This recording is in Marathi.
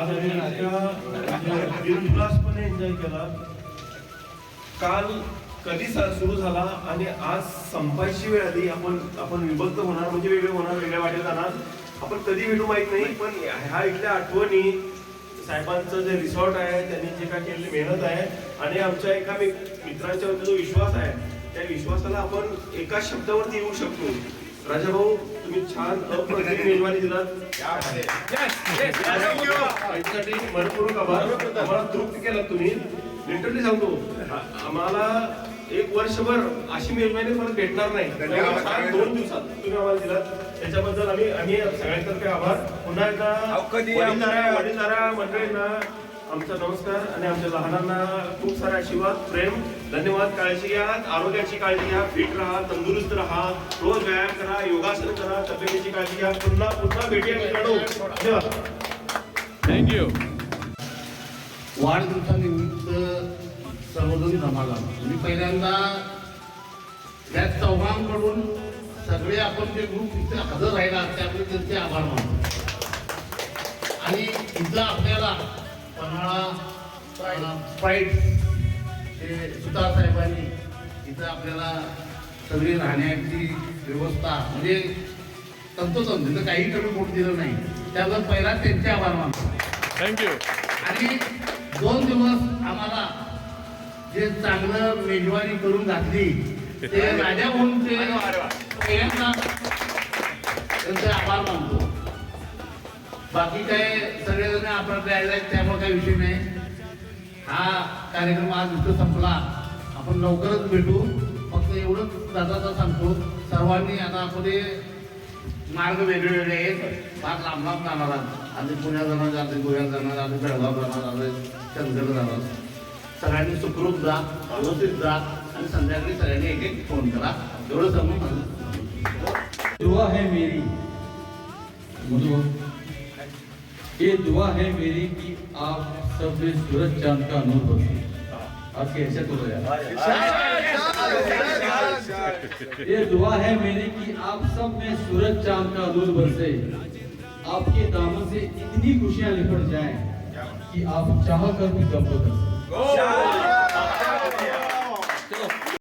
आज आम्ही दिलखुलासपणे एन्जॉय केला. काल कधी सुरू झाला आणि आज संपायची वेळ आली. आपण विभक्त होणार म्हणजे वेगळे होणार, वेगळ्या वाटेत जाणार. आपण कधी भेटू माहित नाही, पण ह्या इथल्या आठवणी, साहेबांचं जे रिसॉर्ट आहे, त्यांनी जे काय केलेली मेहनत आहे आणि आमच्या एका मित्रांच्यावरती जो विश्वास आहे, त्या विश्वासाला आपण एका शब्दावरती येऊ शकतो. राजा भाऊ, तुम्ही छान अप्रतिम मेजवानी दिलात. त्याच्यासाठी मनपूर्वक आभार. आम्हाला तृप्त केला तुम्ही. लिटरली सांगतो, आम्हाला एक वर्षभर अशी मेजवानी परत भेटणार नाही. 2 दिवसात तुम्ही आम्हाला दिलात, त्याच्याबद्दल आम्ही सगळ्यांतर्फे आभार. पुन्हा एकदा वडीलधारा मंडळींना आमचा नमस्कार आणि आमच्या लहानांना खूप सारे आशीर्वाद, प्रेम, धन्यवाद. काळजी घ्या, आरोग्याची काळजी घ्या, फिट राहा, तंदुरुस्त राहा, रोज व्यायाम करा, योगासन करा, तब्येतीची काळजी घ्या. पुन्हा भेटूया मित्रांनो. धन्यवाद. थँक्यू. वाढदिवसानिमित्त सर्वजण जमाला. मी पहिल्यांदा या चौघांकडून सगळे आपण जे ग्रुप इथे हजर राहिला त्यामुळे त्यांचे आभार मानतो. आणि इथं आपल्याला पन्हाळा स्प्राईट हे सुतार साहेबांनी इथं आपल्याला सगळी राहण्याची व्यवस्था म्हणजे तंतोतंत तिथं काही कमी पोट दिलं नाही, त्याबद्दल पहिला त्यांचे आभार मानतो. थँक्यू. आणि 2 दिवस आम्हाला जे चांगलं मेजवानी करून घातली ते राजा भाऊंचे पहिल्यांदा त्यांचे आभार मानतो. बाकी काय सगळेजण आपण राहिला त्यामुळे काही विषय नाही. हा कार्यक्रम आज इथं संपला. आपण लवकरच भेटू. फक्त एवढंच दादा सांगतो, सर्वांनी आता आपले मार्ग वेगळे आहेत. फार लांब लांब जाणार आधी पुण्यात जाणार, आधी गोव्यात जाणार, आधी बेळगाव जाणार, आधी चंदगड जाणार. सगळ्यांनी सुखरूप जा, व्यवस्थित जा आणि संध्याकाळी सगळ्यांनी एक एक फोन करा. एवढं समजून दुआ है मेरी, ये दुआ है मेरी कि आप सब में सूरज चांद का नूर बरसे. आपके ऐसे तो ये दुआ है मेरी कि आप सब में सूरज चांद का नूर बरसे. आपके दामन से इतनी खुशियां लिपट जाएं कि आप चाह कर भी गम न कर सकें.